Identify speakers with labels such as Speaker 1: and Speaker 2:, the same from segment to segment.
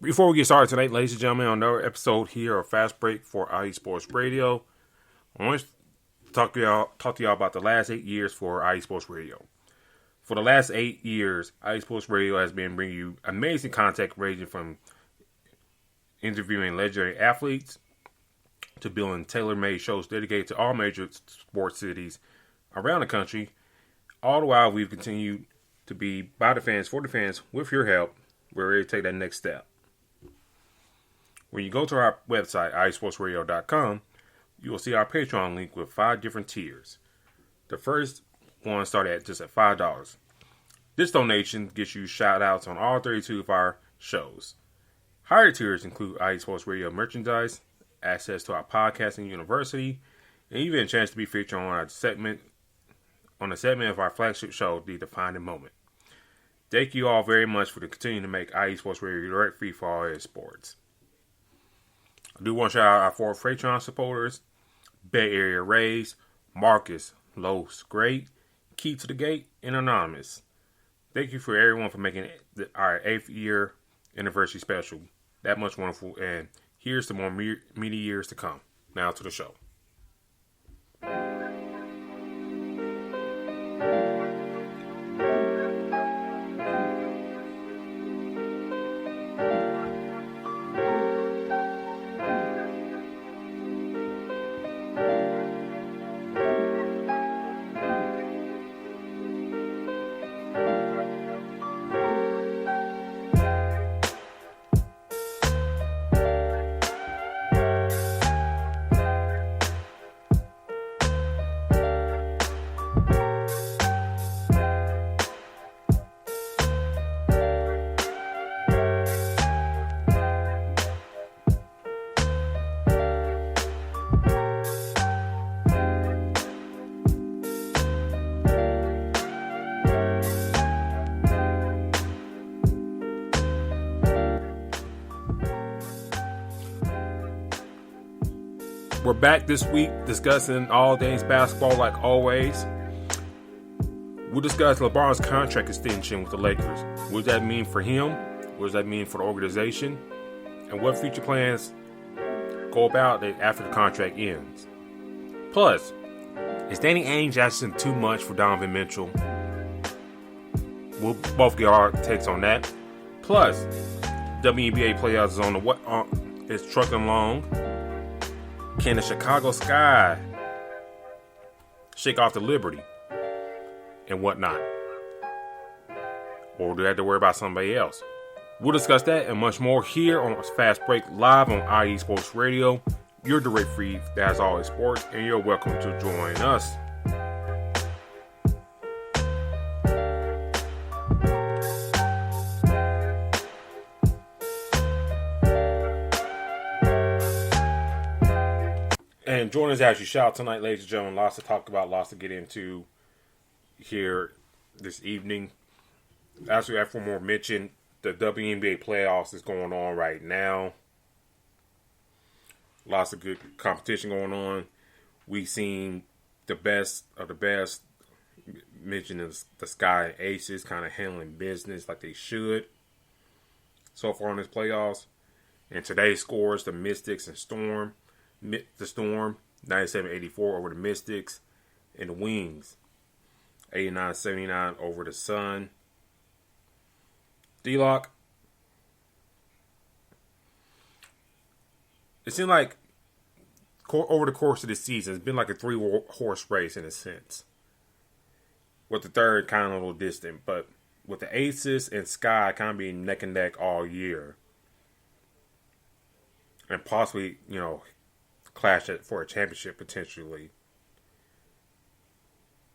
Speaker 1: Before we get started tonight, ladies and gentlemen, on another episode here of Fast Break for IE Sports Radio, I want to talk to y'all about the last 8 years for IE Sports Radio. For the last 8 years, IE Sports Radio has been bringing you amazing content ranging from interviewing legendary athletes to building tailor-made shows dedicated to all major sports cities around the country. All the while, we've continued to be by the fans, for the fans, with your help. We're ready to take that next step. When you go to our website, iSportsRadio.com, you will see our Patreon link with 5 different tiers. The first one started at just at $5. This donation gets you shout outs on all 32 of our shows. Higher tiers include IE Sports Radio merchandise, access to our podcasting university, and even a chance to be featured on a segment of our flagship show, The Defining Moment. Thank you all very much for continuing to make IE Sports Radio direct free for all your sports. I do want to shout out our 4 Patreon supporters: Bay Area Rays, Marcus, Los Great, Key to the Gate, and Anonymous. Thank you for everyone for making our 8th year anniversary special that much wonderful, and here's to more many years to come. Now to the show. We're back this week discussing all things basketball like always. We'll discuss LeBron's contract extension with the Lakers. What does that mean for him? What does that mean for the organization? And what future plans go about it after the contract ends? Plus, is Danny Ainge asking too much for Donovan Mitchell? We'll both get our takes on that. Plus, WNBA playoffs is trucking along. Can the Chicago Sky shake off the Liberty and whatnot? Or do they have to worry about somebody else? We'll discuss that and much more here on Fast Break live on IE Sports Radio. You're direct free, that's always sports, and you're welcome to join us. And joining us as you shout tonight, ladies and gentlemen, lots to talk about, lots to get into here this evening. As we have more mentioned, the WNBA playoffs is going on right now. Lots of good competition going on. We've seen the best of the best mentioning the Sky Aces kind of handling business like they should so far in this playoffs. And today's scores, the Mystics and Storm. The Storm, 97-84 over the Mystics. And the Wings, 89-79 over the Sun. D-Lock, it seemed like over the course of the season, it's been like a 3-horse race in a sense. With the third kind of a little distant. But with the Aces and Sky kind of being neck and neck all year. And possibly, clash for a championship potentially.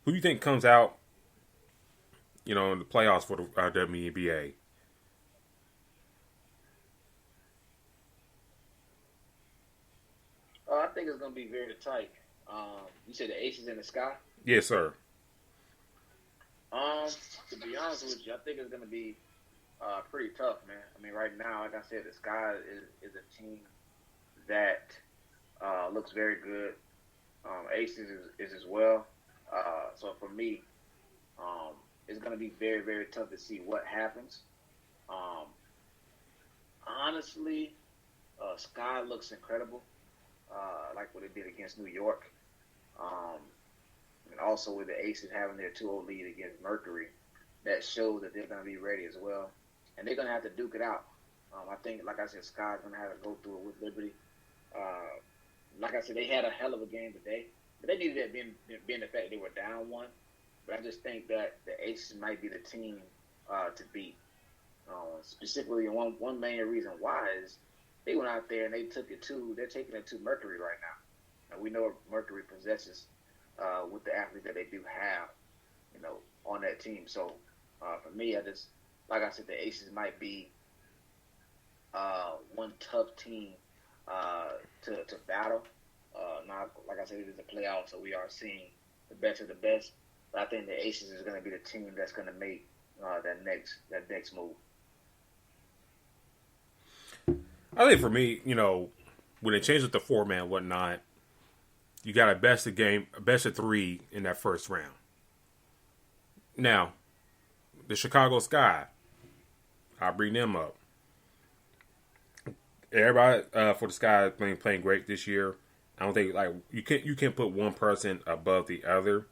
Speaker 1: Who do you think comes out, in the playoffs for the WNBA?
Speaker 2: I think it's going to be very tight. You said the Aces in the Sky?
Speaker 1: Yes, sir.
Speaker 2: To be honest with you, I think it's going to be pretty tough, man. I mean, right now, like I said, the Sky is a team that looks very good. Aces is as well. So for me, it's going to be very, very tough to see what happens. honestly, Sky looks incredible, like what it did against New York. Um, and also with the Aces having their 2-0 lead against Mercury, that shows that they're going to be ready as well. And they're going to have to duke it out. I think, like I said, Sky's going to have to go through it with Liberty. Like I said, they had a hell of a game today. But they needed that being the fact they were down one. But I just think that the Aces might be the team to beat. Specifically, one main reason why is they went out there and they took it to, they're taking it to Mercury right now. And we know what Mercury possesses with the athletes that they do have, on that team. So for me, like I said, the Aces might be one tough team to battle. Now, like I said, it is a playoff, so we are seeing the best of the best. But I think the Aces is going to be the team that's going to make that next move.
Speaker 1: I think for me, when they changed up the format and whatnot, you got a best of 3 in that first round. Now, the Chicago Sky, I'll bring them up. Everybody for the Sky has been playing great this year. I don't think you can't put one person above the other,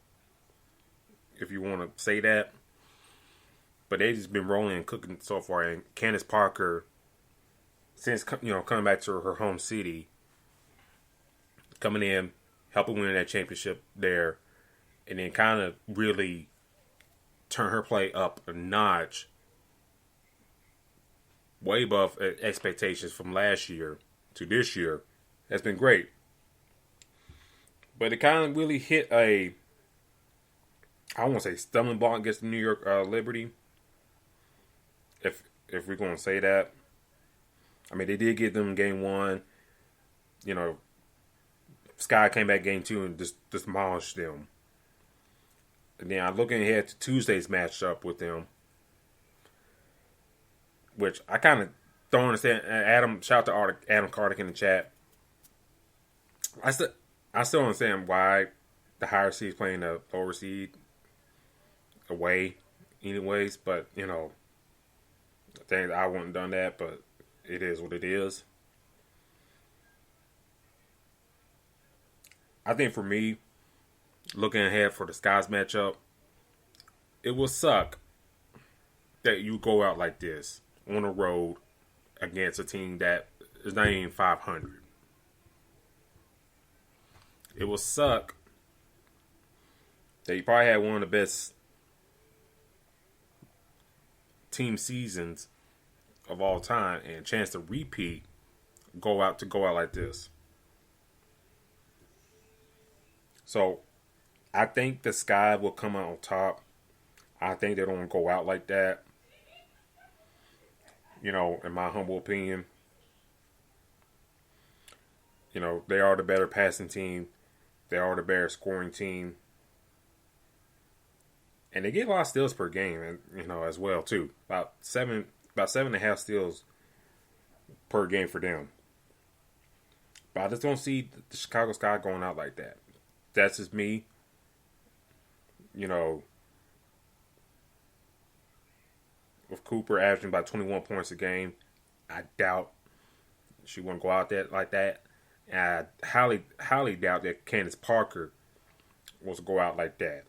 Speaker 1: if you want to say that. But they've just been rolling and cooking so far. And Candace Parker, since coming back to her home city, coming in, helping win that championship there, and then kind of really turn her play up a notch, way above expectations from last year to this year. That's been great. But it kind of really hit I won't say stumbling block against the New York Liberty, if we're going to say that. I mean, they did get them game 1. Sky came back game 2 and just demolished them. And then I'm looking ahead to Tuesday's matchup with them, which I kind of don't understand. Shout out to Adam Cardick in the chat. I still don't understand why the higher seed is playing the lower seed away anyways, but, I think I wouldn't have done that, but it is what it is. I think for me, looking ahead for the Skies matchup, it will suck that you go out like this on the road against a team that is not even 500. It will suck that you probably had one of the best team seasons of all time and a chance to repeat, go out like this. So I think the Sky will come out on top. I think they don't go out like that. In my humble opinion. They are the better passing team. They are the better scoring team. And they get a lot of steals per game, and as well too. About 7.5 steals per game for them. But I just don't see the Chicago Sky going out like that. That's just me. With Cooper averaging about 21 points a game, I doubt she wouldn't go out there like that. And I highly doubt that Candace Parker wants to go out like that.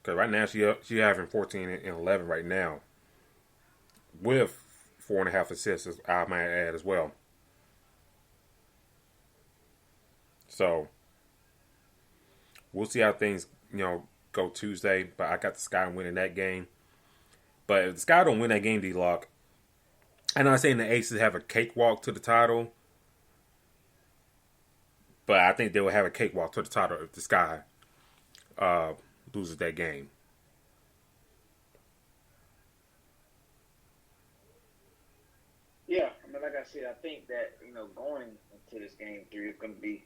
Speaker 1: Because right now she having 14 and 11 right now, with 4.5 assists, I might add as well. So we'll see how things go Tuesday. But I got the Sky winning that game. But if the Sky don't win that game, D-Lock, I'm not saying the Aces have a cakewalk to the title, but I think they will have a cakewalk to the title if the Sky loses that game.
Speaker 2: Yeah, like I said, I think that going into this game 3 is going to be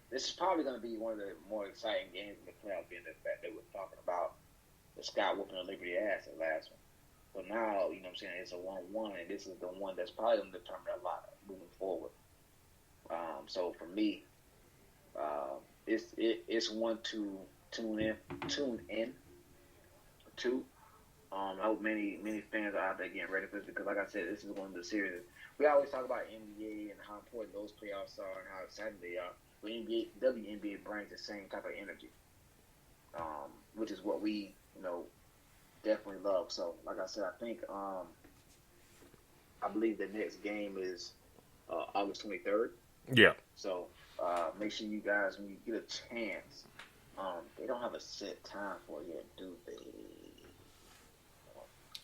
Speaker 2: this is probably going to be one of the more exciting games in the playoff, being the fact that we're talking about the Sky whooping the Liberty ass at last one. So now, it's a 1-1, and this is the one that's probably going to determine a lot moving forward. So for me, it's one to tune in to. I hope many fans are out there getting ready for this because, like I said, this is one of the series. We always talk about NBA and how important those playoffs are and how exciting they are. But WNBA brings the same type of energy, which is what we, definitely love. So, like I said, I think I believe the next game is August 23rd.
Speaker 1: Yeah.
Speaker 2: So make sure you guys, when you get a chance, they don't have a set time for it yet, do they?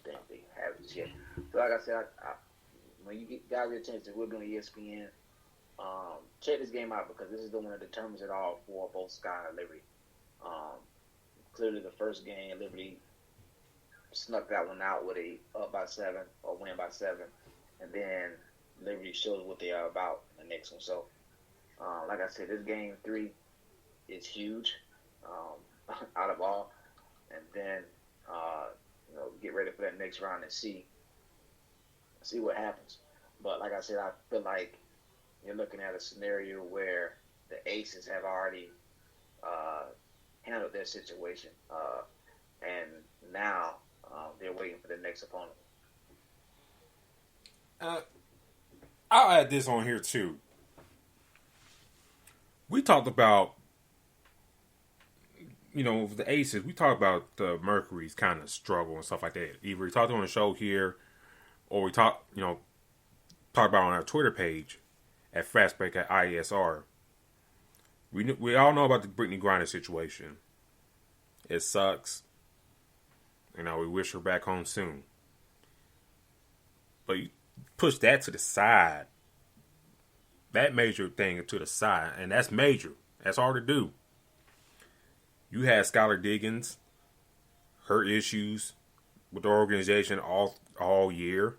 Speaker 2: I don't think they have it yet. So like I said, when you guys get a chance, we'll be on ESPN. Check this game out because this is the one that determines it all for both Sky and Liberty. Clearly, the first game, Liberty snuck that one out with a up by 7 or win by 7, and then Liberty shows what they are about in the next one. So, like I said, this game 3 is huge out of all, and then get ready for that next round and see what happens. But like I said, I feel like you're looking at a scenario where the Aces have already handled their situation, and now they're waiting for the next opponent.
Speaker 1: I'll add this on here too. We talked about, the Aces. We talked about the Mercury's kind of struggle and stuff like that. Either we talked on the show here, or we talked about on our Twitter page at Fastbreak at IESR. We all know about the Brittany Griner situation. It sucks. We wish her back home soon. But you push that to the side. That major thing to the side. And that's major. That's hard to do. You had Skylar Diggins, her issues with the organization all year.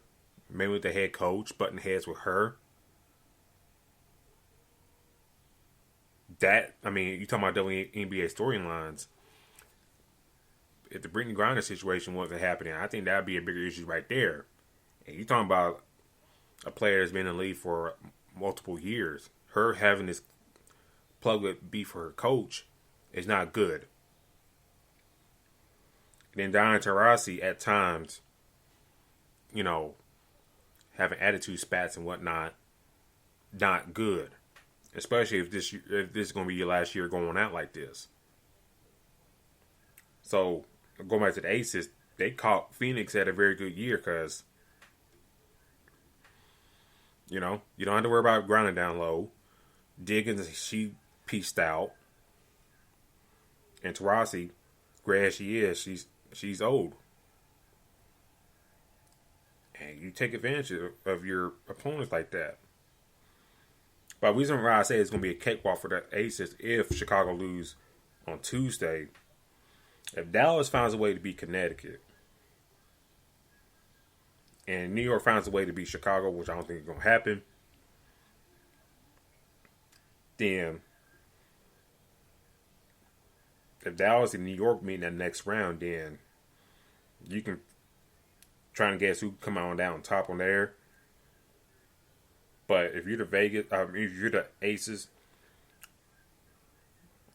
Speaker 1: Maybe with the head coach, butting heads with her. You talking about WNBA storylines. If the Brittany Griner situation wasn't happening, I think that would be a bigger issue right there. And you talking about a player that's been in the league for multiple years. Her having this plug with beef for her coach is not good. And then Dentarius at times, having attitude spats and whatnot, not good. Especially if this is going to be your last year going out like this. So, going back to the Aces, they caught Phoenix at a very good year because, you don't have to worry about grinding down low. Diggins, she pieced out. And Taurasi, great as she is, she's old. And you take advantage of your opponents like that. But the reason why I say it's going to be a cakewalk for the Aces if Chicago lose on Tuesday, if Dallas finds a way to beat Connecticut, and New York finds a way to beat Chicago, which I don't think is going to happen, then if Dallas and New York meet in that next round, then you can try and guess who can come on down top on there. But if you're if you're the Aces,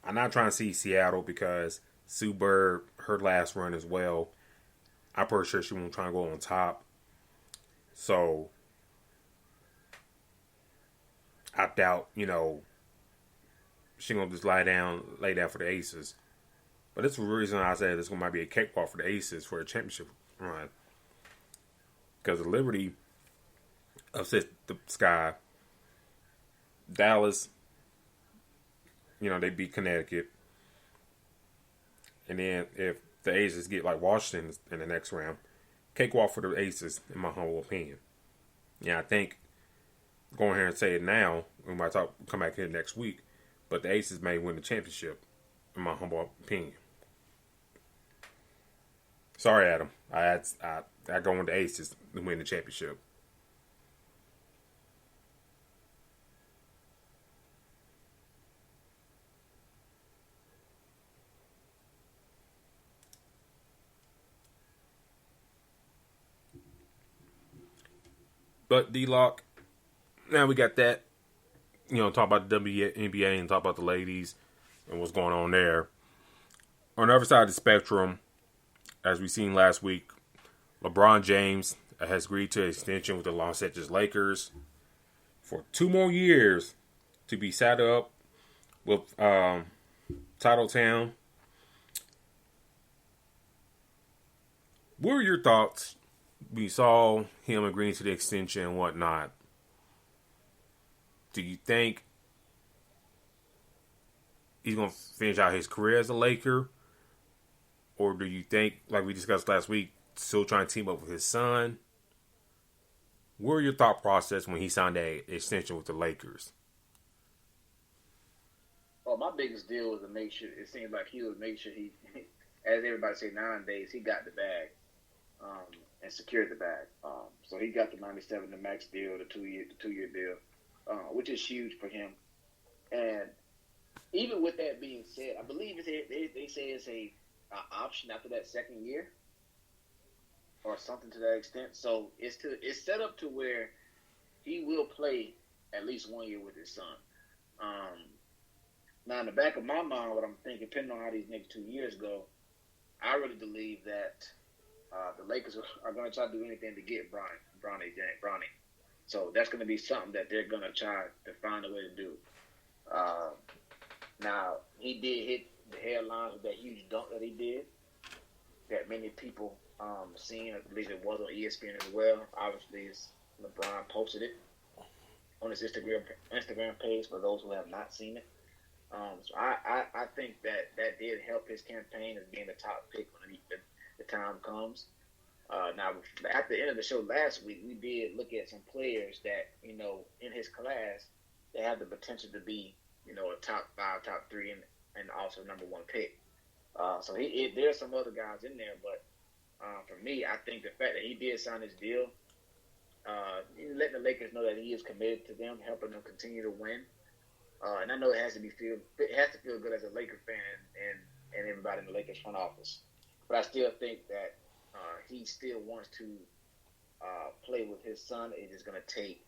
Speaker 1: I'm not trying to see Seattle because Sue Bird, her last run as well, I'm pretty sure she won't try and go on top. So I doubt, she's gonna just lay down for the Aces. But that's the reason I said this might be a cakewalk for the Aces for a championship run. Because the Liberty upset the Sky. Dallas, they beat Connecticut. And then if the Aces get like Washington in the next round, cakewalk for the Aces, in my humble opinion. Yeah, I think going here and say it now, we might come back here next week, but the Aces may win the championship, in my humble opinion. Sorry, Adam. I go with the Aces to win the championship. But D-Lock, now we got that. Talk about the WNBA and talk about the ladies and what's going on there. On the other side of the spectrum, as we seen last week, LeBron James has agreed to an extension with the Los Angeles Lakers for 2 more years to be set up with Titletown. What were your thoughts when you saw him agreeing to the extension and whatnot? Do you think he's going to finish out his career as a Laker? Or do you think, like we discussed last week, still trying to team up with his son? What were your thought process when he signed that extension with the Lakers?
Speaker 2: Well, my biggest deal was to make sure, it seemed like he would make sure he, as everybody say nowadays, he got the bag and secured the bag. So he got the 97, the max deal, the two-year deal, which is huge for him. And even with that being said, I believe they say it's a option after that second year or something to that extent. So it's set up to where he will play at least 1 year with his son. Now, in the back of my mind, what I'm thinking, depending on how these next 2 years go, I really believe that the Lakers are going to try to do anything to get Bronny. So that's going to be something that they're going to try to find a way to do. Now, he did hit the headlines with that huge dunk that he did, that many people seen. I believe it was on ESPN as well. Obviously, LeBron posted it on his Instagram page for those who have not seen it. So I think that did help his campaign as being the top pick when the time comes. Now, at the end of the show last week, we did look at some players that, in his class, they have the potential to be, a top 5, top 3, and also number 1 pick. So there's some other guys in there, but for me, I think the fact that he did sign his deal, letting the Lakers know that he is committed to them, helping them continue to win. And I know it has to feel good as a Laker fan and everybody in the Lakers front office. But I still think that he still wants to play with his son. It is going to take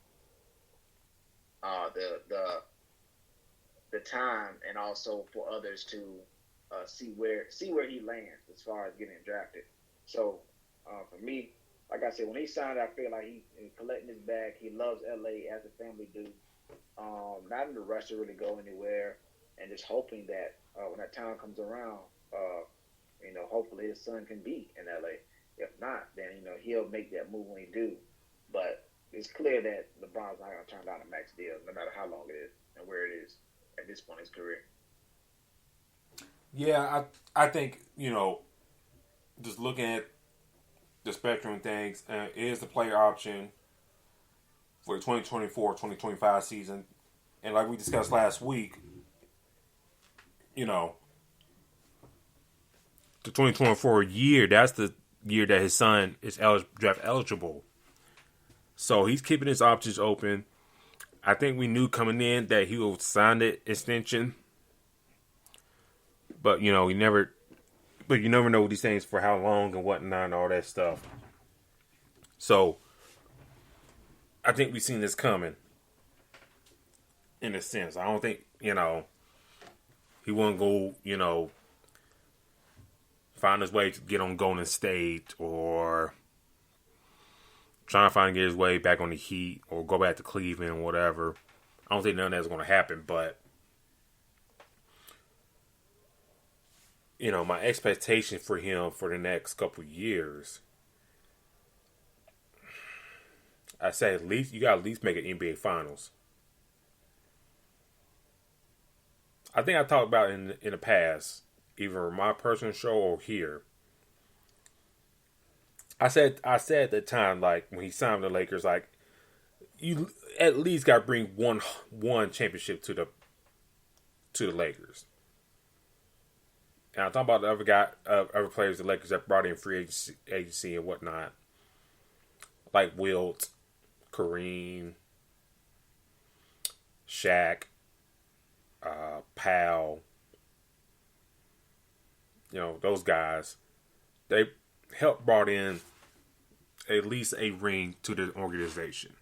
Speaker 2: the time and also for others to see where he lands as far as getting drafted. So for me, like I said, when he signed, I feel like he's collecting his bag. He loves LA as a family do. Not in the rush to really go anywhere, and just hoping that when that time comes around, hopefully his son can be in LA. If not, then he'll make that move when he do. But it's clear that LeBron's not going to turn down a max deal, no matter how long it is and where it is at this point in his career.
Speaker 1: Yeah, I think just looking at the spectrum of things, it is the player option for the 2024-2025 season. And like we discussed last week, the 2024 year, that's the year that his son is draft eligible. So he's keeping his options open. I think we knew coming in that he would sign the extension. But, you never know these things for how long and whatnot and all that stuff. So I think we've seen this coming, in a sense. I don't think, he won't go, find his way to get on Golden State or trying to get his way back on the Heat or go back to Cleveland or whatever. I don't think none of that's going to happen, but, my expectation for him for the next couple of years, I say at least you got to at least make an NBA Finals. I think I talked about in the past, either my personal show or here. I said at the time, like when he signed with the Lakers, like you at least got to bring one championship to the Lakers. And I'm talking about the other players, the Lakers that brought in free agency and whatnot, like Wilt, Kareem, Shaq, Powell, those guys. They helped brought in at least a ring to the organization.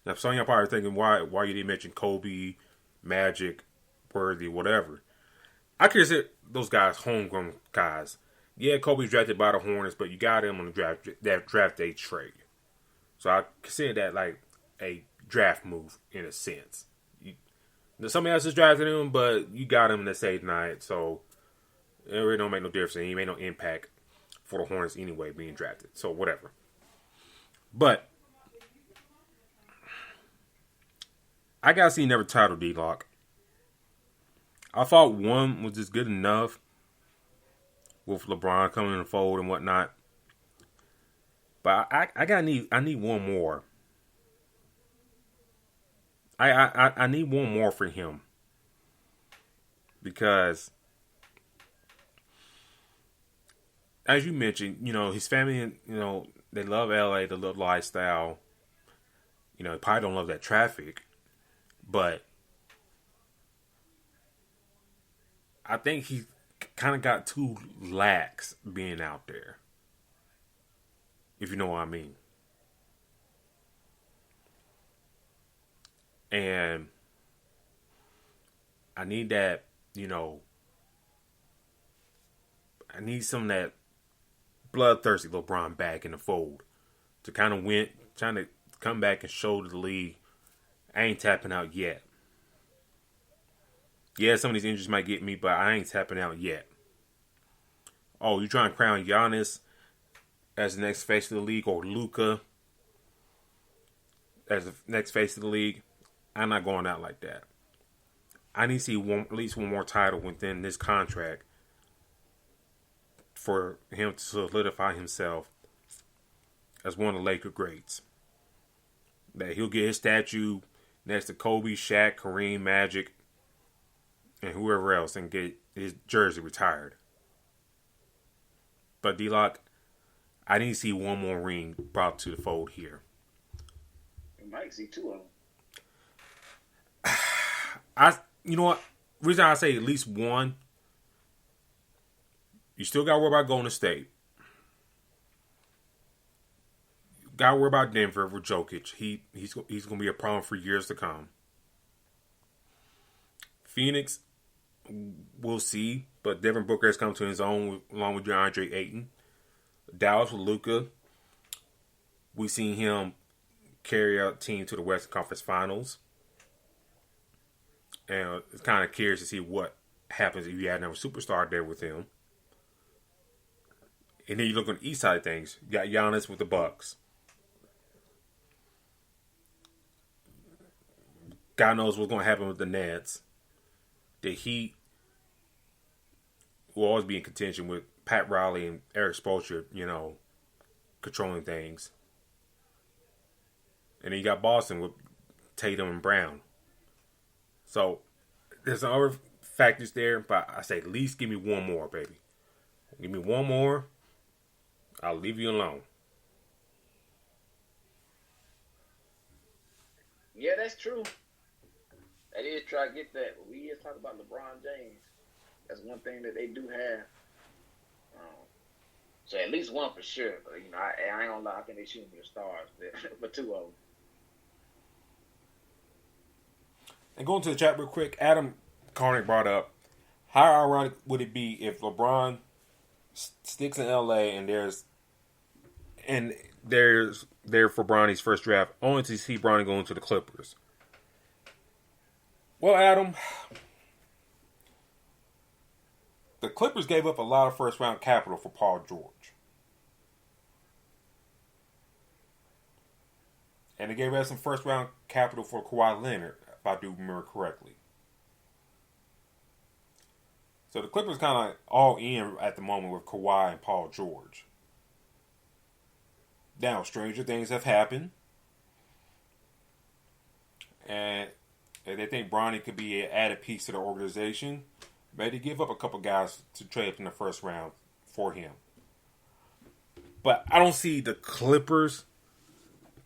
Speaker 1: Now, some of y'all probably thinking why you didn't mention Kobe, Magic, Worthy, whatever. I consider those guys homegrown guys. Yeah, Kobe's drafted by the Hornets, but you got him on that draft day trade. So I consider that like a draft move in a sense. Somebody else is drafting him, but you got him the same night, so it really don't make no difference. He made no impact for the Hornets anyway being drafted. So whatever. But I gotta see never title D-Lock. I thought one was just good enough with LeBron coming in the fold and whatnot. But I need one more. I need one more for him. Because as you mentioned, his family, they love LA, they love lifestyle. They probably don't love that traffic. But I think he kind of got too lax being out there. If you know what I mean. And I need that, I need some of that bloodthirsty LeBron back in the fold to kind of trying to come back and show to the league, I ain't tapping out yet. Yeah, some of these injuries might get me, but I ain't tapping out yet. Oh, you trying to crown Giannis as the next face of the league, or Luka as the next face of the league? I'm not going out like that. I need to see at least one more title within this contract for him to solidify himself as one of the Laker greats. That he'll get his statue next to Kobe, Shaq, Kareem, Magic, and whoever else, and get his jersey retired. But D-Lock, I need to see one more ring brought to the fold here.
Speaker 2: You might see two of them.
Speaker 1: You know what? Reason I say at least one, you still got to worry about Golden State. Got to worry about Denver with Jokic. He's going to be a problem for years to come. Phoenix, we'll see, but Devin Booker has come to his own along with DeAndre Ayton. Dallas with Luka, we've seen him carry out team to the Western Conference Finals. And it's kind of curious to see what happens if you had another superstar there with him. And then you look on the east side of things. You got Giannis with the Bucks. God knows what's going to happen with the Nets. The Heat will always be in contention with Pat Riley and Eric Spoelstra, controlling things. And then you got Boston with Tatum and Brown. So, there's some other factors there, but I say at least give me one more, baby. Give me one more, I'll leave you alone.
Speaker 2: Yeah, that's true. That is try to get that. We just talk about LeBron James. That's one thing that they do have. So at least one for sure. But, I ain't gonna lie. I think they shooting for the stars, but two of them.
Speaker 1: And going to the chat real quick, Adam Carnick brought up, how ironic would it be if LeBron sticks in LA and there's there for Bronny's first draft, only to see Bronny going to the Clippers? Well, Adam, the Clippers gave up a lot of first round capital for Paul George. And they gave us some first round capital for Kawhi Leonard, if I do remember correctly. So the Clippers kind of all in at the moment with Kawhi and Paul George. Now, stranger things have happened. And they think Bronny could be an added piece to the organization. Maybe give up a couple guys to trade up in the first round for him. But I don't see the Clippers,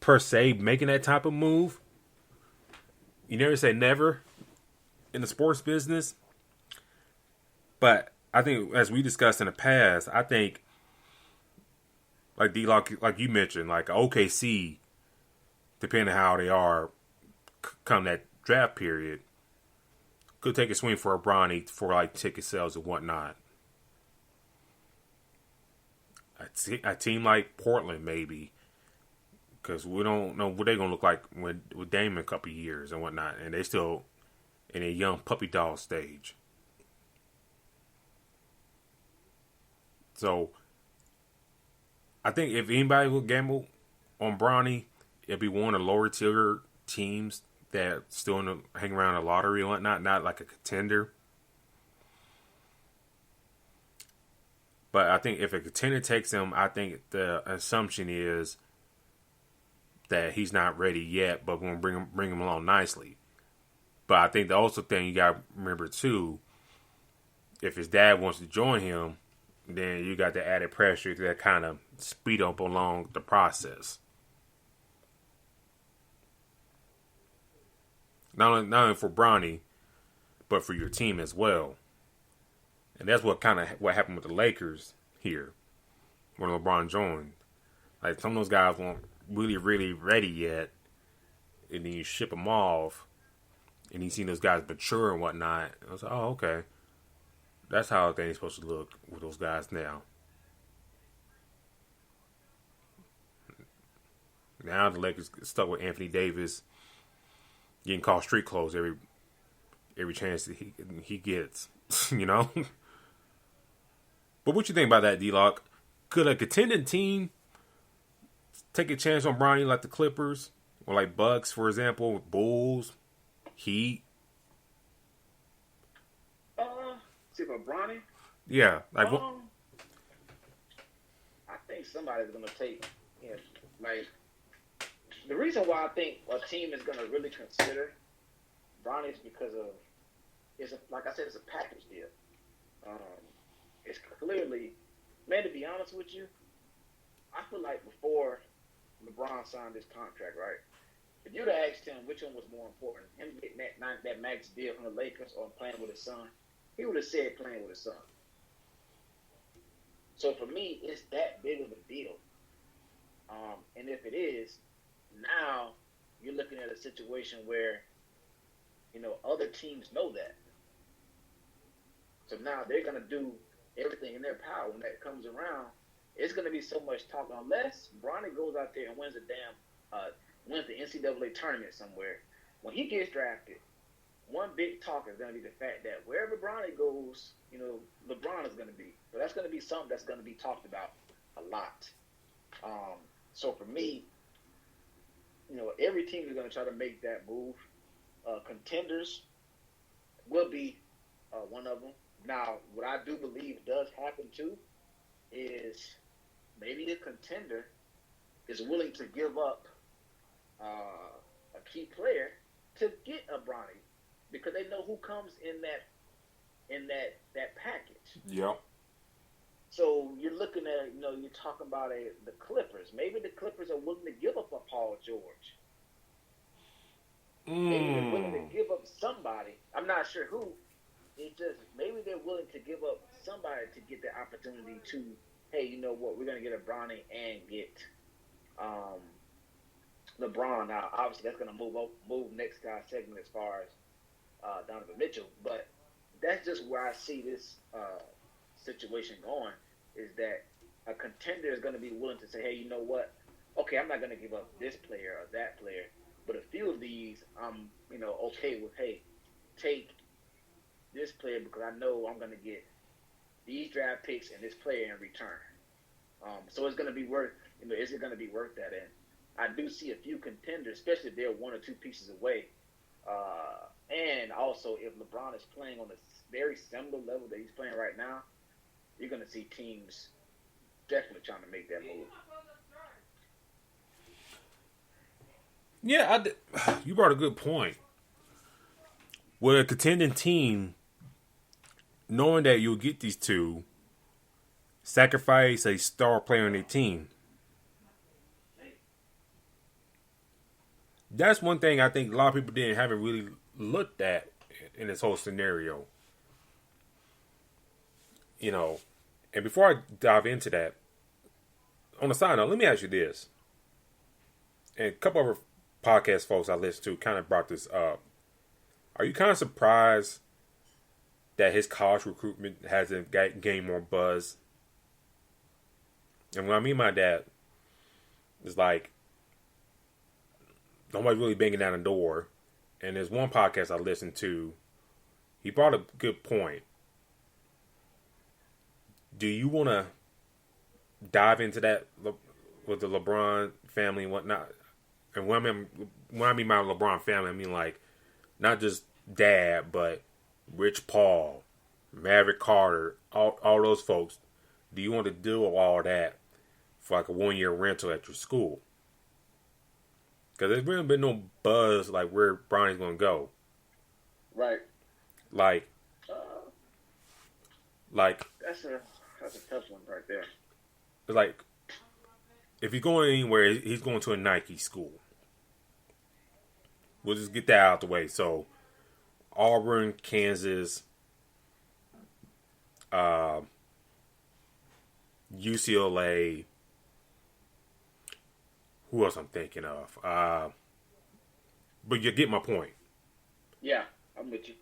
Speaker 1: per se, making that type of move. You never say never in the sports business. But I think, as we discussed in the past, I think, like D-Lock, like you mentioned, like OKC, depending on how they are come that draft period, could take a swing for a Bronny for like ticket sales and whatnot. a team like Portland, maybe, because we don't know what they're gonna look like with Dame in a couple of years and whatnot, and they still in a young puppy dog stage. So I think if anybody will gamble on Bronny, it'd be one of the lower tier teams that still hang around the lottery and whatnot, not like a contender. But I think if a contender takes him, I think the assumption is that he's not ready yet, but we're gonna bring him along nicely. But I think the also thing you gotta remember too, if his dad wants to join him, then you got the added pressure to kind of speed up along the process. Not only for Bronny, but for your team as well. And that's what happened with the Lakers here when LeBron joined. Like, some of those guys weren't really ready yet, and then you ship them off, and you see those guys mature and whatnot. I was like, oh, okay. That's how things supposed to look with those guys now. Now the Lakers stuck with Anthony Davis getting called street clothes every chance that he gets, you know. But what you think about that, D-Lock? Could a contending team take a chance on Bronny like the Clippers or like Bucks, for example, Bulls, Heat?
Speaker 2: See, for Bronny?
Speaker 1: Yeah, like
Speaker 2: I think somebody's gonna take him. Like, the reason why I think a team is gonna really consider Bronny is because of like I said, it's a package deal. It's clearly, man. To be honest with you, I feel like before LeBron signed this contract, right? If you'd have asked him which one was more important, him getting that max deal from the Lakers or playing with his son, he would have said playing with his son. So for me, it's that big of a deal. And if it is, now you're looking at a situation where, other teams know that. So now they're going to do everything in their power when that comes around. It's going to be so much talk unless Bronny goes out there and wins wins the NCAA tournament somewhere. When he gets drafted, one big talk is going to be the fact that wherever Bronny goes, LeBron is going to be. So that's going to be something that's going to be talked about a lot. So for me, every team is going to try to make that move. Contenders will be one of them. Now, what I do believe does happen too is maybe the contender is willing to give up a key player to get a Bronny because they know who comes in that package.
Speaker 1: Yep.
Speaker 2: So you're looking at, you're talking about the Clippers. Maybe the Clippers are willing to give up a Paul George. Maybe they're willing to give up somebody. I'm not sure who. It's just maybe they're willing to give up somebody to get the opportunity to, hey, you know what, we're going to get a Bronny and get LeBron. Now, obviously, that's going to move next guy's segment as far as Donovan Mitchell. But that's just where I see this situation going, is that a contender is going to be willing to say, hey, you know what, okay, I'm not going to give up this player or that player, but a few of these I'm, okay with, hey, take this player because I know I'm going to get these draft picks and this player in return. So it's going to be worth, is it going to be worth that? And I do see a few contenders, especially if they're one or two pieces away. And also, if LeBron is playing on a very similar level that he's playing right now, you're going to see teams definitely trying to make that move.
Speaker 1: Yeah, you brought a good point. With a contending team, knowing that you'll get these two, sacrifice a star player on their team. That's one thing I think a lot of people haven't really looked at in this whole scenario. And before I dive into that, on a side note, let me ask you this. And a couple of podcast folks I listened to kind of brought this up. Are you kind of surprised that his college recruitment hasn't gained more buzz? And when I mean my dad, it's like nobody's really banging down the door. And there's one podcast I listened to. He brought a good point. Do you want to dive into that with the LeBron family and whatnot? And when I mean my LeBron family, I mean like not just dad, but Rich Paul, Maverick Carter, all those folks. Do you want to do all that for like a 1-year rental at your school? Because there's really been no buzz like where Bronny's going to go.
Speaker 2: Right.
Speaker 1: Like
Speaker 2: that's a tough one right there.
Speaker 1: Like if he's going anywhere, he's going to a Nike school. We'll just get that out of the way. So Auburn, Kansas, UCLA. Who else I'm thinking of? But you get my point.
Speaker 2: Yeah, I'm with you.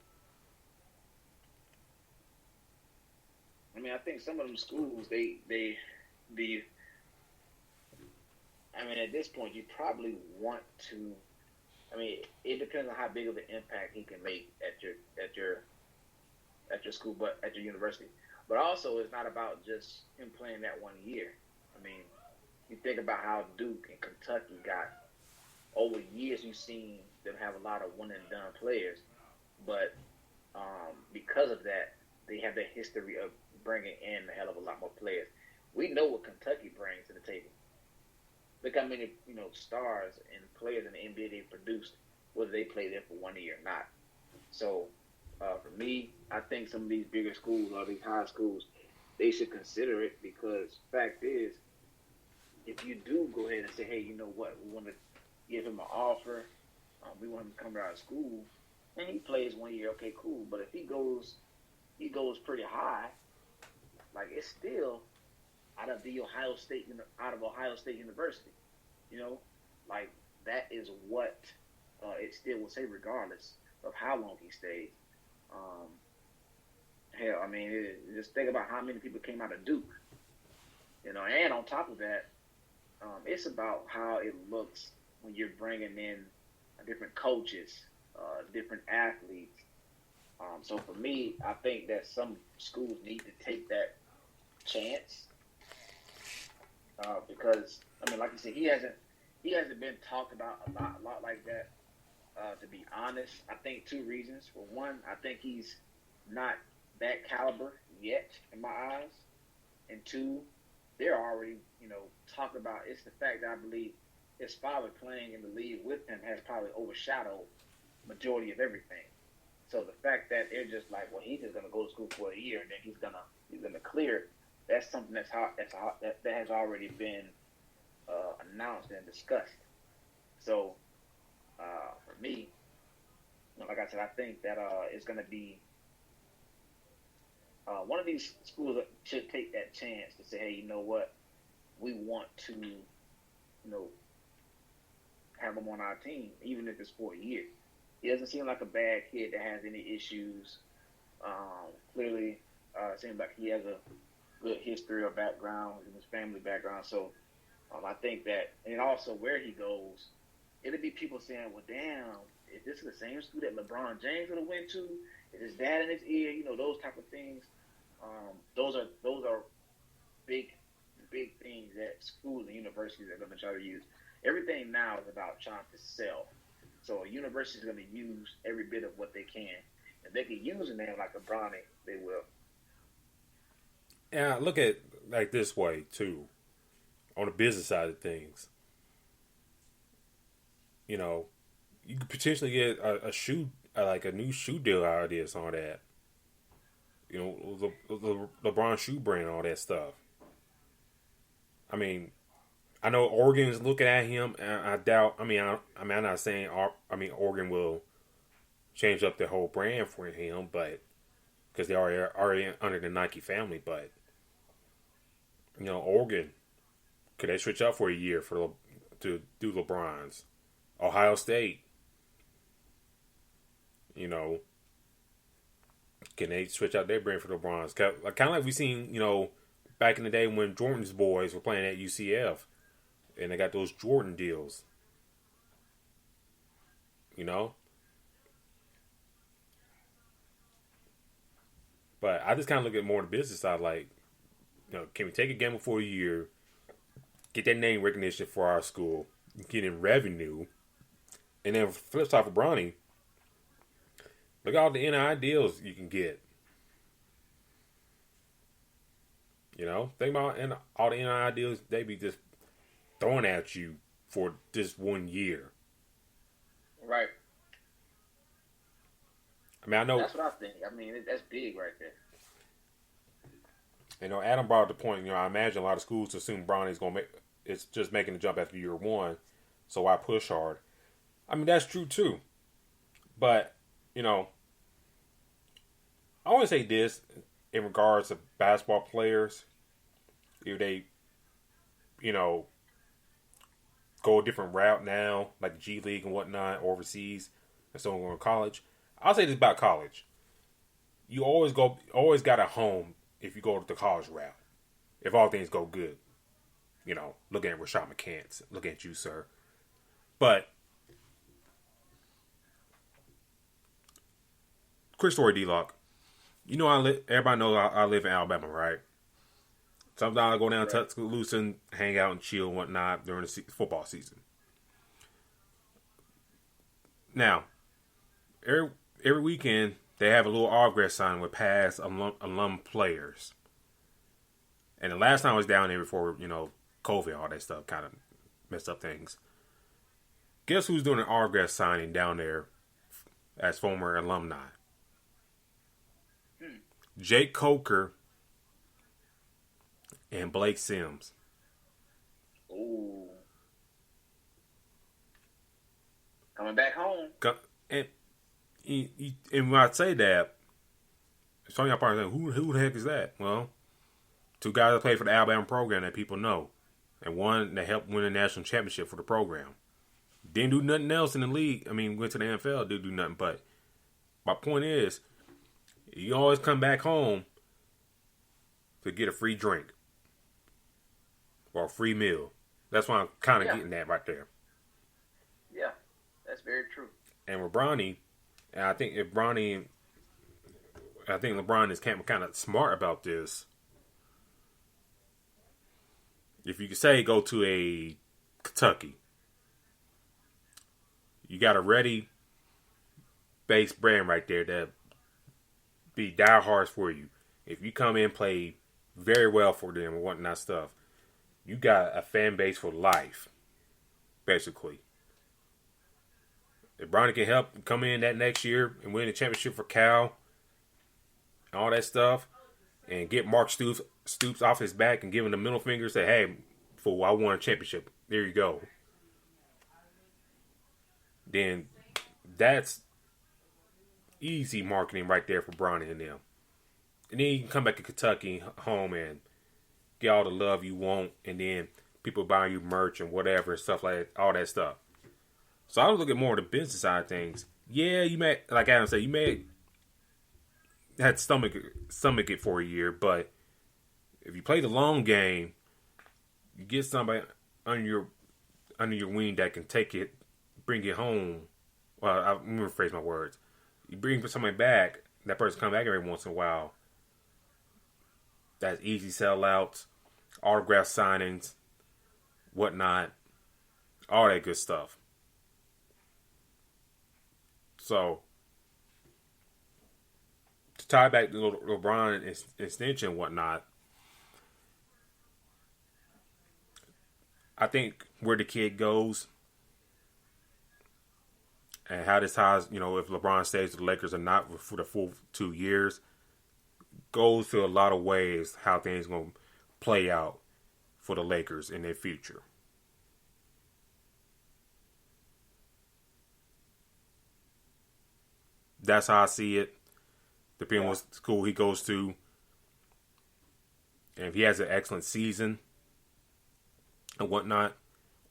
Speaker 2: I mean, I think some of them schools, I mean, at this point, you probably want to. I mean, it depends on how big of an impact he can make at your school, but at your university. But also, it's not about just him playing that 1 year. I mean, you think about how Duke and Kentucky got over years. You've seen them have a lot of one and done players, but because of that, they have the history of bringing in a hell of a lot more players. We know what Kentucky brings to the table. Look how many stars and players in the NBA they produced, whether they play there for 1 year or not. So for me, I think some of these bigger schools or these high schools, they should consider it, because fact is, if you do go ahead and say, hey, you know what, we want to give him an offer, we want him to come out of school, and he plays 1 year, okay, cool. But if he goes pretty high, like it's still out of Ohio State University, like that is what it still will say, regardless of how long he stays. Hell, I mean, just think about how many people came out of Duke, and on top of that, it's about how it looks when you're bringing in different coaches, different athletes. So for me, I think that some schools need to take that chance, because I mean, like you said, he hasn't been talked about a lot like that. To be honest, I think 2 reasons. For one, I think he's not that caliber yet in my eyes, and 2, they're already talking about, it's the fact that I believe his father playing in the league with him has probably overshadowed majority of everything. So the fact that they're just like, well, he's just gonna go to school for a year and then he's gonna clear it. That's something that has already been announced and discussed. So for me, like I said, I think that it's gonna be one of these schools that should take that chance to say, hey, you know what, we want to, have him on our team, even if it's for a year. He doesn't seem like a bad kid that has any issues. Clearly, it seems like he has a good history or background in his family background. So I think that, and also where he goes, it'll be people saying, well, damn, is this the same school that LeBron James would have went to? Is his dad in his ear? Those type of things. Those are big things that schools and universities are going to try to use. Everything now is about trying to sell. So a university is going to use every bit of what they can. If they can use a name like LeBron, they will.
Speaker 1: And I look at it like this way, too, on the business side of things. You could potentially get a shoe, like a new shoe deal out of this, all that. The LeBron shoe brand, all that stuff. I mean, I know Oregon's looking at him, and I doubt. I'm not saying. Oregon will change up their whole brand for him, but because they are already under the Nike family. But Oregon, could they switch up for a year to do LeBron's? Ohio State, can they switch out their brand for LeBron's? Kind of like we've seen, back in the day when Jordan's boys were playing at UCF, and they got those Jordan deals. You know? But I just kind of look at more the business side, like, can we take a gamble for a year, get that name recognition for our school, get in revenue, and then flip side for Bronny, look at all the NI deals you can get. Think about all the NI deals they be just throwing at you for just 1 year.
Speaker 2: Right.
Speaker 1: I mean, I know.
Speaker 2: That's what I think. I mean, that's big right there.
Speaker 1: Adam brought up the point. I imagine a lot of schools assume Bronny's it's just making the jump after year one, so why push hard? I mean, that's true too. But I want to say this in regards to basketball players. If they, go a different route now, like the G League and whatnot, overseas, and so on, going to college. I'll say this about college: you always got a home if you go to the college route. If all things go good, looking at Rashad McCants, looking at you, sir. But quick story, D-Lock. Everybody knows I live in Alabama, right? Sometimes I go down to Tuscaloosa, hang out and chill and whatnot during the football season. Now, every weekend, they have a little autograph sign with past alum players. And the last time I was down there before, COVID, all that stuff kind of messed up things. Guess who's doing an autograph signing down there as former alumni? Jake Coker and Blake Sims.
Speaker 2: Ooh. Coming back home.
Speaker 1: And when I say that, some of y'all probably think, who the heck is that? Well, two guys that played for the Alabama program that people know. And one that helped win a national championship for the program. Didn't do nothing else in the league. I mean, went to the NFL, didn't do nothing. But my point is, you always come back home to get a free drink. Or a free meal. That's why I'm kind of getting that right there.
Speaker 2: Yeah, that's very true.
Speaker 1: And with Bronny, and I think LeBron is kind of smart about this. If you could say go to a Kentucky, you got a ready base brand right there that be diehards for you. If you come in, play very well for them and whatnot stuff, you got a fan base for life, basically. If Bronny can help come in that next year and win the championship for Cal and all that stuff, and get Mark Stoops off his back and give him the middle finger, say, hey, fool, I won a championship. There you go. Then that's easy marketing right there for Bronny and them. And then you can come back to Kentucky home and get all the love you want, and then people buying you merch and whatever and stuff like that, all that stuff. So I was looking more at the business side of things. Yeah, you may, like Adam said, you may have to stomach it for a year, but if you play the long game, you get somebody under your wing that can take it, bring it home. Well, let me rephrase my words. You bring somebody back, that person come back every once in a while. That's easy sellouts, autograph signings, whatnot, all that good stuff. So, to tie back to LeBron extension and whatnot, I think where the kid goes and how this ties, if LeBron stays with the Lakers or not for the full 2 years, goes to a lot of ways how things going to play out for the Lakers in their future. That's how I see it. Depending on what school he goes to. And if he has an excellent season and whatnot,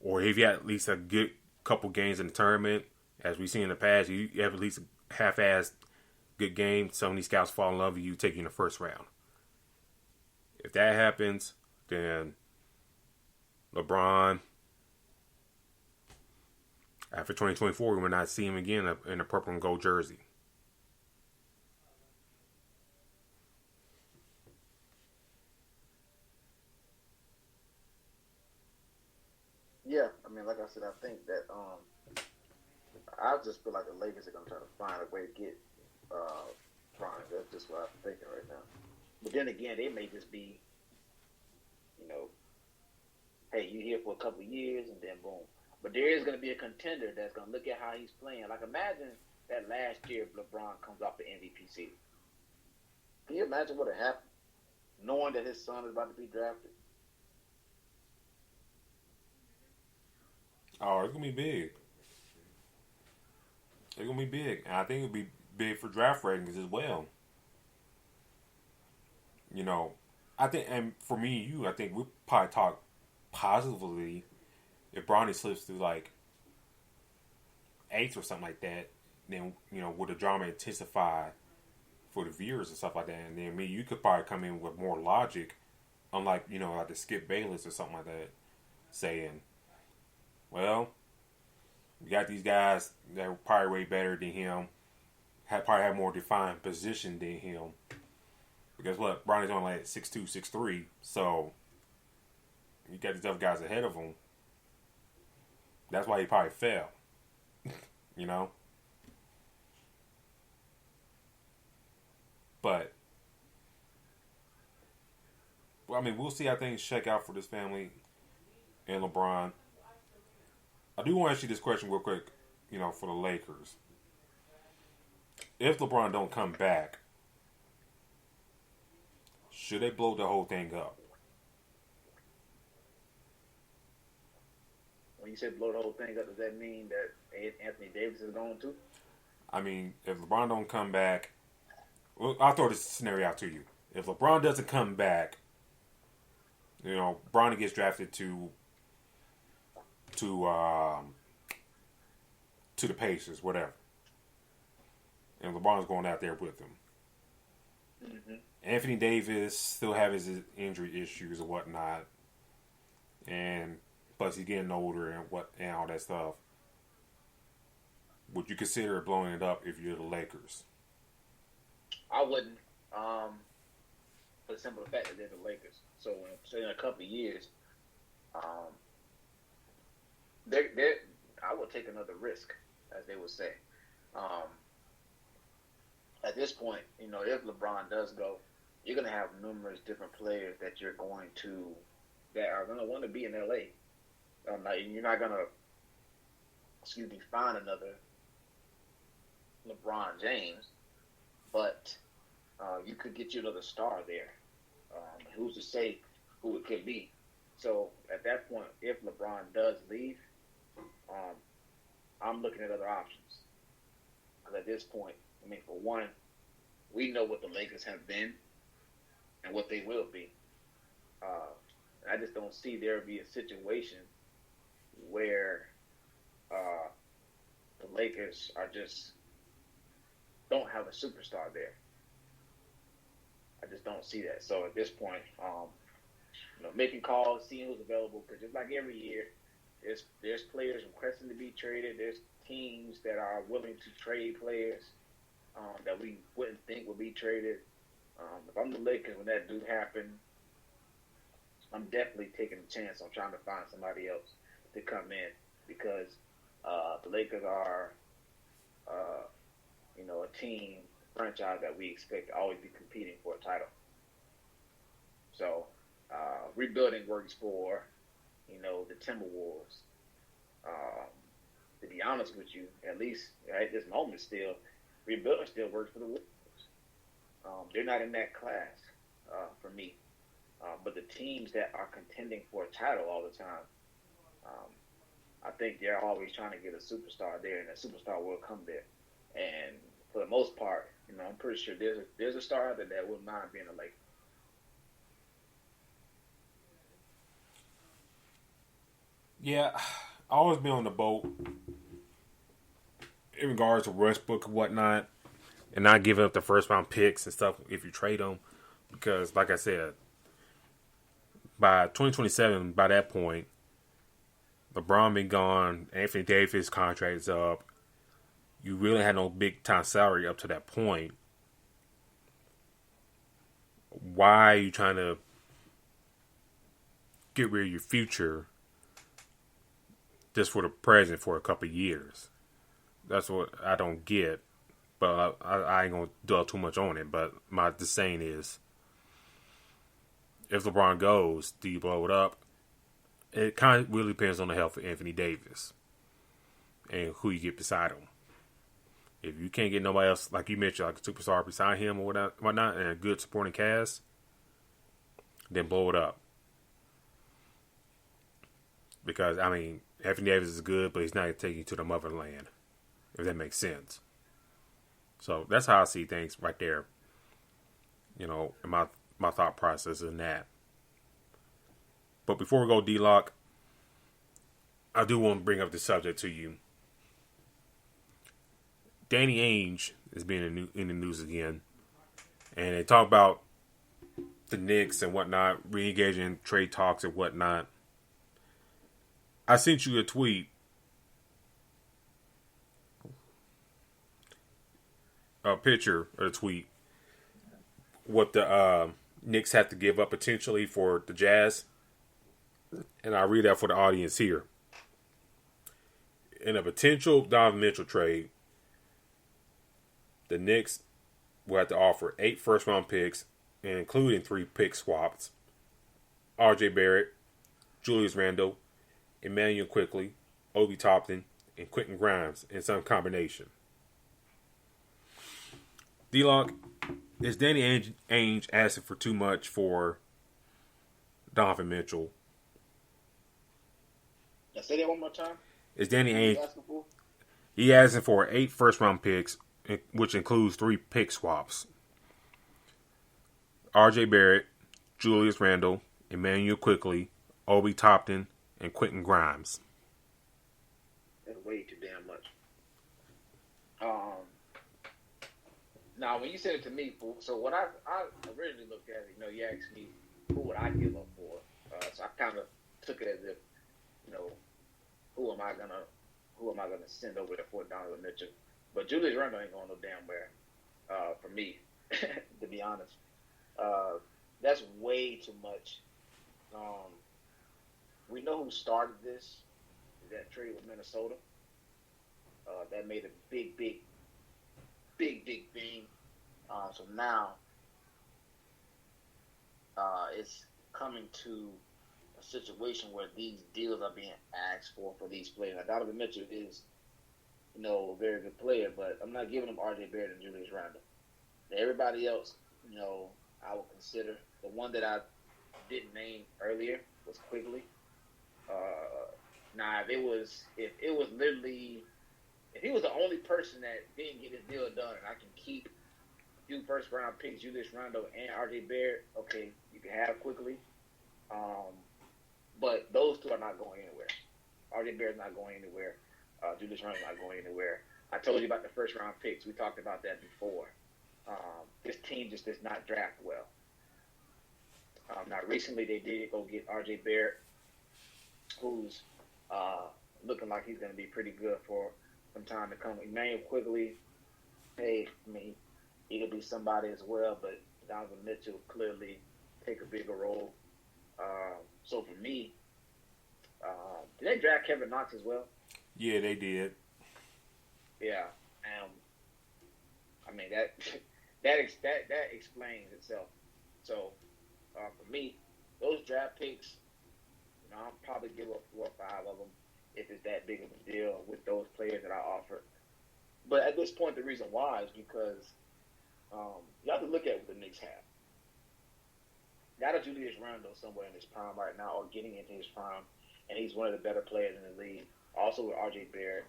Speaker 1: or if he had at least a good couple games in the tournament, as we've seen in the past, you have at least a half-assed good game. Some of these scouts fall in love with you, take you in the first round. If that happens, then LeBron, after 2024, we will not see him again in a purple and gold jersey.
Speaker 2: Yeah, I mean, like I said, I think that I just feel like the Lakers are gonna try to find a way to get Bron. That's just what I'm thinking right now. But then again, they may just be, you know, hey, you here for a couple of years and then boom. But there is gonna be a contender that's gonna look at how he's playing. Like imagine that last year LeBron comes off the MVP season. Can you imagine what would happen, knowing that his son is about to be drafted?
Speaker 1: Oh, it's gonna be big. It's gonna be big, and I think it'll be big for draft ratings as well. You know, I think, and for me and you, I think we probably talk positively if Bronny slips through like eighth or something like that. Then would the drama intensify for the viewers and stuff like that? And then you could probably come in with more logic, unlike like the Skip Bayless or something like that, saying, well, we got these guys that are probably way better than him, probably have more defined position than him. Because what, Bronny's only like 6'2", 6'3", so you got these other guys ahead of him. That's why he probably fell. But I mean, we'll see how things shake out for this family and LeBron. I do want to ask you this question real quick, for the Lakers. If LeBron don't come back, should they blow the whole thing up?
Speaker 2: When you say blow the whole thing up, does that mean that Anthony Davis is going to?
Speaker 1: I mean, if LeBron don't come back, well, I'll throw this scenario out to you. If LeBron doesn't come back, Bronny gets drafted to the Pacers, whatever, and LeBron's going out there with him.
Speaker 2: Mm-hmm.
Speaker 1: Anthony Davis still have his injury issues and whatnot, and plus he's getting older and all that stuff. Would you consider blowing it up if you're the Lakers?
Speaker 2: I wouldn't, for the simple fact that they're the Lakers. So in a couple of years, I would take another risk, as they would say. At this point, if LeBron does go, you're going to have numerous different players that are going to want to be in LA. You're not going to, find another LeBron James, but you could get you another star there. Who's to say who it could be? So at that point, if LeBron does leave, I'm looking at other options. Because at this point, for one, we know what the Lakers have been and what they will be. I just don't see there be a situation where the Lakers don't have a superstar there. I just don't see that. So at this point, making calls, seeing who's available, because just like every year, there's players requesting to be traded. There's teams that are willing to trade players that we wouldn't think would be traded. If I'm the Lakers, when that do happen, I'm definitely taking a chance on trying to find somebody else to come in, because the Lakers are, a team, franchise that we expect to always be competing for a title. So rebuilding works for, the Timberwolves. To be honest with you, at least at this moment still, rebuilding still works for the Wolves. They're not in that class for me. But the teams that are contending for a title all the time, I think they're always trying to get a superstar there, and that superstar will come there. And for the most part, I'm pretty sure there's a star that will not be in the Lakers.
Speaker 1: Yeah, I always been on the boat in regards to Westbrook and whatnot, and not giving up the first round picks and stuff if you trade them, because like I said, by 2027, by that point, LeBron been gone. Anthony Davis contract is up. You really had no big time salary up to that point. Why are you trying to get rid of your future just for the present for a couple of years? That's what I don't get. But I ain't going to dwell too much on it. But my the saying is, if LeBron goes, do you blow it up? It kind of really depends on the health of Anthony Davis and who you get beside him. If you can't get nobody else, like you mentioned, like a superstar beside him or whatnot, and a good supporting cast, then blow it up. Because, I mean, Anthony Davis is good, but he's not going to take you to the motherland, if that makes sense. So that's how I see things right there. You know, in my thought process in that. But before we go, D-Lock, I do want to bring up the subject to you. Danny Ainge is being in the news again. And they talk about the Knicks and whatnot, re-engaging trade talks and whatnot. I sent you a tweet. A picture of the tweet. What the Knicks have to give up potentially for the Jazz. And I'll read that for the audience here. In a potential Donovan Mitchell trade, the Knicks will have to offer 8 first-round picks, including 3 pick swaps. R.J. Barrett, Julius Randle, Emmanuel Quickley, Obi Toppin, and Quentin Grimes in some combination. D-Lock, is Danny Ainge asking for too much for Donovan Mitchell?
Speaker 2: Now say that one more time.
Speaker 1: Is Danny Ainge asking for? He asking for 8 first-round picks, which includes 3 pick swaps. R.J. Barrett, Julius Randle, Emmanuel Quickley, Obi Toppin, and Quentin Grimes.
Speaker 2: That's way too damn much. Now, when you said it to me, so what I originally looked at it, you asked me who would I give up for. So I kind of took it as if, who am I gonna send over there for Donovan Mitchell? But Julius Randle ain't going no damn where for me, to be honest. That's way too much. We know who started this. That trade with Minnesota. That made a big thing. So now it's coming to a situation where these deals are being asked for these players. Now, Donovan Mitchell is, a very good player, but I'm not giving him R.J. Barrett and Julius Randle. Everybody else, I would consider. The one that I didn't name earlier was Quigley. Now, if he was the only person that didn't get his deal done, and I can keep 2 first-round picks, Julius Randle and R.J. Barrett, okay, you can have Quigley. But those 2 are not going anywhere. R.J. Barrett's not going anywhere. Julius Randle's not going anywhere. I told you about the first-round picks. We talked about that before. This team just does not draft well. Now, recently they did go get R.J. Barrett, who's looking like he's going to be pretty good for some time to come. Emmanuel Quigley, he could be somebody as well, but Donovan Mitchell clearly take a bigger role. So for me, did they draft Kevin Knox as well?
Speaker 1: Yeah, they did.
Speaker 2: Yeah, that explains itself. So for me, those draft picks, I'll probably give up 4 or 5 of them if it's that big of a deal with those players that I offered. But at this point, the reason why is because you have to look at what the Knicks have. Got a Julius Randle somewhere in his prime right now, or getting into his prime, and he's one of the better players in the league. Also with R.J. Barrett,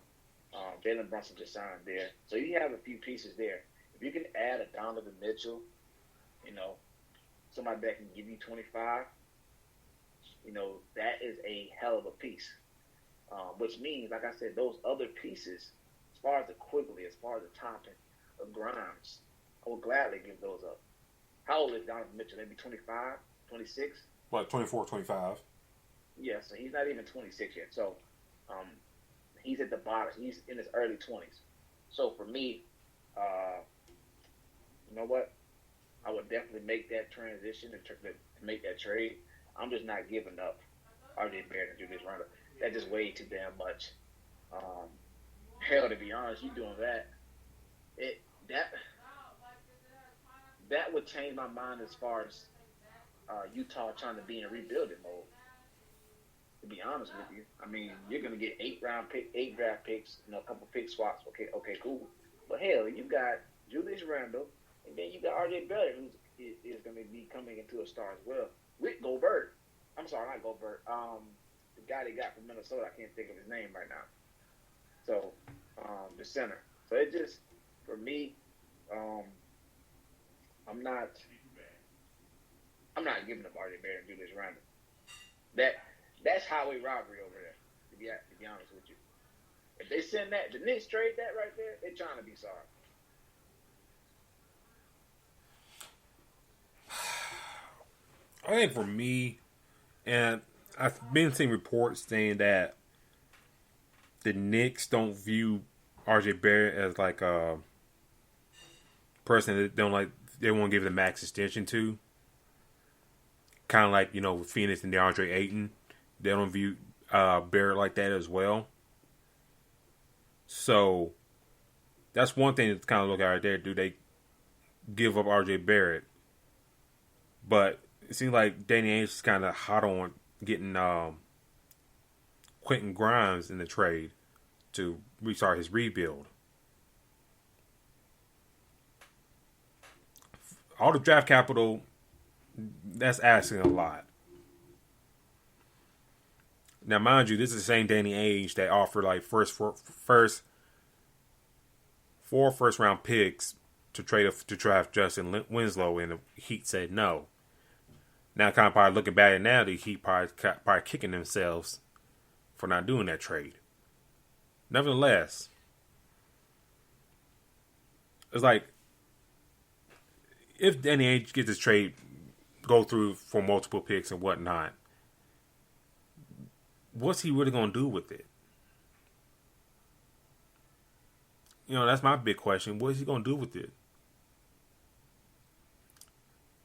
Speaker 2: Jalen Brunson just signed there, so you have a few pieces there. If you can add a Donovan Mitchell, somebody that can give you 25, that is a hell of a piece. Which means, like I said, those other pieces, as far as the Quigley, as far as the Toppin, of Grimes, I would gladly give those up. How old is Donovan Mitchell? Maybe 25, 26?
Speaker 1: What, 24, 25?
Speaker 2: Yeah, so he's not even 26 yet. So um, he's at the bottom. He's in his early 20s. So for me, uh, you know what? I would definitely make that transition and to make that trade. I'm just not giving up RJ Barrett to do this round. That's just way too damn much. Um, hell, to be honest, you doing that, it that that would change my mind as far as Utah trying to be in rebuilding mode. To be honest with you, I mean, you're gonna get 8 draft picks, a couple pick swaps. Okay, cool. But hell, you got Julius Randle, and then you got RJ Barrett, who is going to be coming into a star as well with Gobert. I'm sorry, not Gobert. The guy they got from Minnesota, I can't think of his name right now. So, the center. So it just, for me, I'm not giving up RJ Barrett and Julius Randle. That's highway robbery over there. To be honest with you, if they send that, the Knicks trade that right there, they're trying to be sorry.
Speaker 1: I think for me, and I've been seeing reports saying that the Knicks don't view RJ Barrett as like a person that they won't give the max extension to. Kind of like, with Phoenix and DeAndre Ayton. They don't view Barrett like that as well. So that's one thing to kind of look at right there. Do they give up RJ Barrett? But it seems like Danny Ainge is kind of hot on getting Quentin Grimes in the trade to restart his rebuild. All the draft capital, that's asking a lot. Now, mind you, this is the same Danny Ainge that offered like four first round picks to draft Justin Winslow, and the Heat said no. Now, kind of probably looking back at it now, the Heat probably kicking themselves for not doing that trade. Nevertheless, it's like if Danny Ainge gets this trade go through for multiple picks and whatnot, what's he really going to do with it? That's my big question. What is he going to do with it?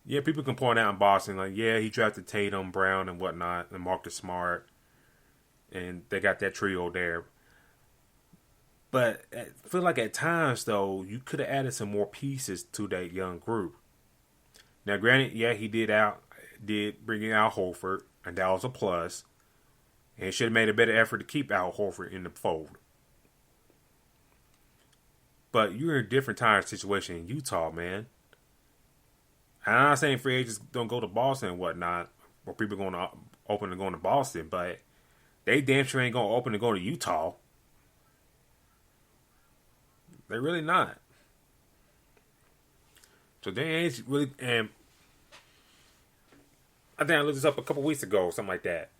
Speaker 1: Yeah, people can point out in Boston, like, yeah, he drafted Tatum, Brown, and whatnot, and Marcus Smart, and they got that trio there. But I feel like at times, though, you could have added some more pieces to that young group. Now, granted, yeah, he did bring in Al Horford, and that was a plus. And he should have made a better effort to keep Al Horford in the fold. But you're in a different time situation in Utah, man. And I'm not saying free agents don't go to Boston and whatnot, or people going to open to going to Boston, but they damn sure ain't going to open to go to Utah. They're really not. So they ain't really, and I think I looked this up a couple weeks ago, something like that.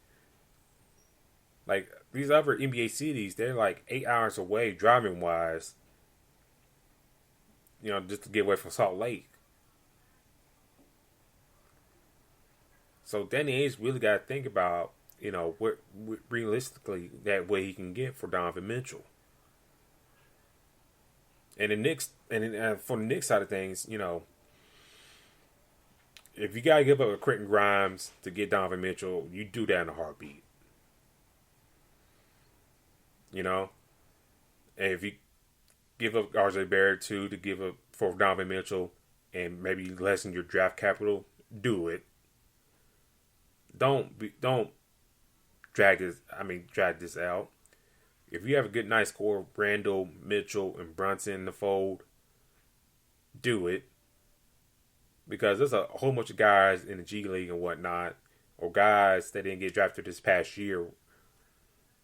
Speaker 1: Like, these other NBA cities, they're like 8 hours away driving wise, just to get away from Salt Lake. So Danny Ainge really got to think about, what realistically that way he can get for Donovan Mitchell. And the Knicks, and for the Knicks side of things, if you got to give up a Quentin Grimes to get Donovan Mitchell, you do that in a heartbeat. And if you give up RJ Barrett to give up for Donovan Mitchell and maybe lessen your draft capital, do it. Don't drag this out. If you have a good nice core of Randall, Mitchell, and Brunson in the fold, do it. Because there's a whole bunch of guys in the G League and whatnot, or guys that didn't get drafted this past year,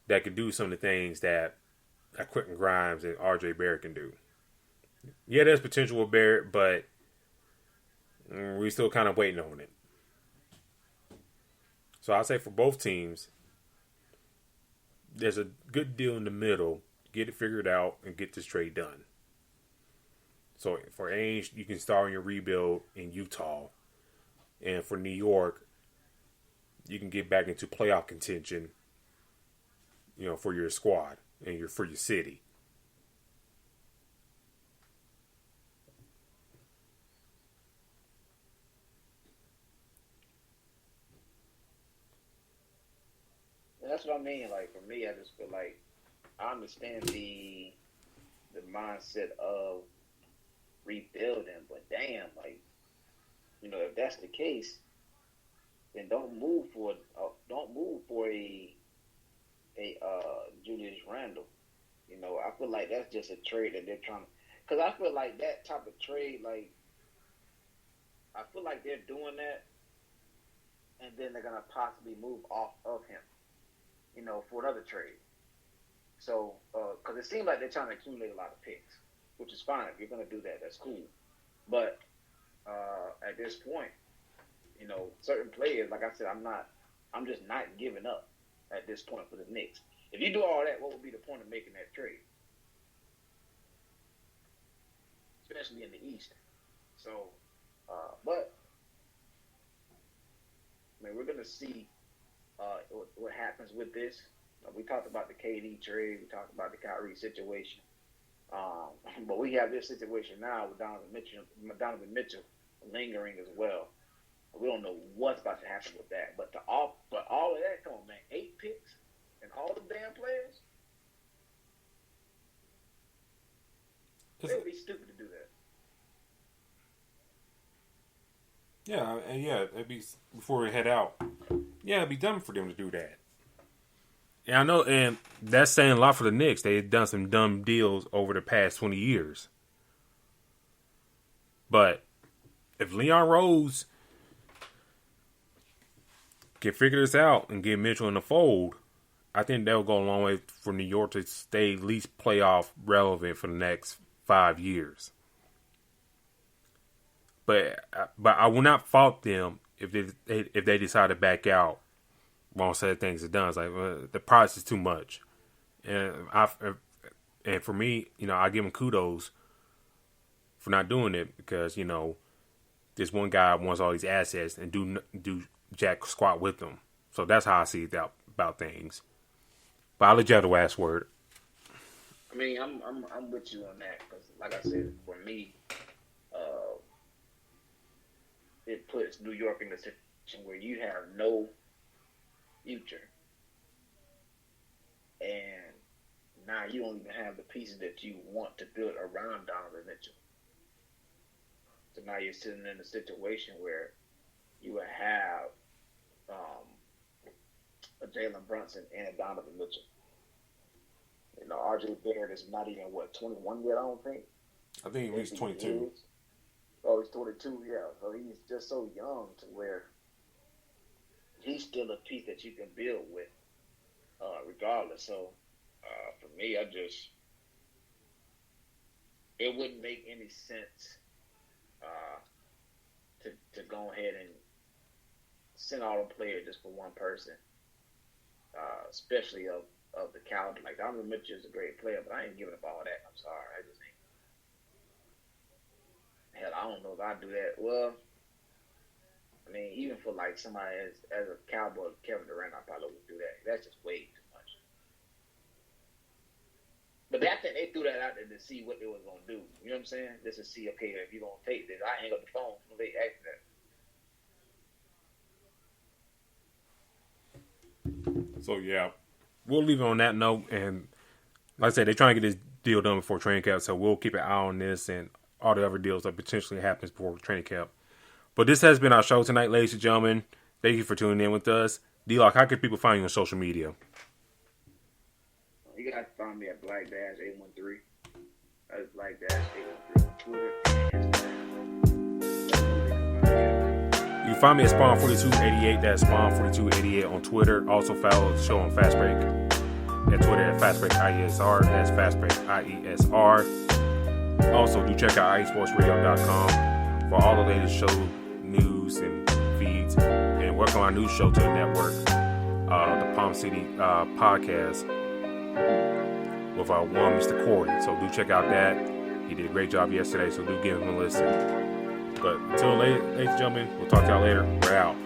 Speaker 1: that could do some of the things that Quentin Grimes and RJ Barrett can do. Yeah, there's potential with Barrett, but we're still kind of waiting on it. So I'd say for both teams, there's a good deal in the middle. Get it figured out and get this trade done. So for Ainge, you can start on your rebuild in Utah. And for New York, you can get back into playoff contention, for your squad and for your city.
Speaker 2: That's what I mean. Like, for me, I just feel like I understand the mindset of rebuilding, but damn, like, if that's the case, then don't move for a Julius Randle. I feel like that's just a trade that they're trying to. Because I feel like that type of trade, like, I feel like they're doing that, and then they're gonna possibly move off of him, for another trade. So, because it seems like they're trying to accumulate a lot of picks, which is fine. If you're gonna do that, that's cool. But at this point, certain players, like I said, I'm just not giving up at this point for the Knicks. If you do all that, what would be the point of making that trade? Especially in the East. So, but, I mean, we're going to see what happens with this. We talked about the KD trade. We talked about the Kyrie situation. But we have this situation now with Donovan Mitchell lingering as well. We don't know what's about to happen with that. But all of that, come on, man, 8 picks and all the damn players. It would be stupid to do that.
Speaker 1: Yeah, it'd be before we head out. Yeah, it'd be dumb for them to do that. And I know, and that's saying a lot for the Knicks. They've done some dumb deals over the past 20 years. But if Leon Rose can figure this out and get Mitchell in the fold, I think that will go a long way for New York to stay at least playoff relevant for the next 5 years. But I will not fault them if they decide to back out once said things are done. It's like the price is too much, and for me, I give them kudos for not doing it because this one guy wants all these assets and do jack squat with them. So that's how I see it about things. But I'll let you have the last word.
Speaker 2: I mean, I'm with you on that because, like I said, for me, it puts New York in a situation where you have no future, and now you don't even have the pieces that you want to build around Donovan Mitchell. So now you're sitting in a situation where you would have a Jalen Brunson and a Donovan Mitchell. RJ Barrett is not even 21 yet. I don't think.
Speaker 1: I think he's 22.
Speaker 2: Oh, he's 22. Yeah, so he's just so young to where he's still a piece that you can build with, regardless. So, for me, it wouldn't make any sense to go ahead and send all the players just for one person, especially of the caliber. Like, Donovan Mitchell is a great player, but I ain't giving up all that. I'm sorry. I just ain't. Hell, I don't know if I'd do that. Well, I mean, even for like somebody as a cowboy, Kevin Durant, I probably wouldn't do that. That's just way too much. But I think they threw that out there to see what they was gonna do. You know what I'm saying? Just to see, okay, if you gonna take this, I hang up the phone when they ask that.
Speaker 1: So yeah, we'll leave it on that note. And like I said, they're trying to get this deal done before training camp, so we'll keep an eye on this and all the other deals that potentially happens before training camp. But this has been our show tonight, ladies and gentlemen. Thank you for tuning in with us. D-Lock, how can people find you on social media?
Speaker 2: You guys find me at Black-813. That's Black-813 on Twitter and Instagram.
Speaker 1: You can find me at Spawn4288. That's Spawn4288 on Twitter. Also follow the show on Fast Break at Twitter at FastBreakIESR. That's FastBreakIESR. Also, do check out iesportsradio.com for all the latest show news and feeds, and welcome our new show to the network, the Palm City podcast with our one Mr. Corey. So do check out that. He did a great job yesterday, so do give him a listen. But until ladies and gentlemen, we'll talk to y'all later. We're out.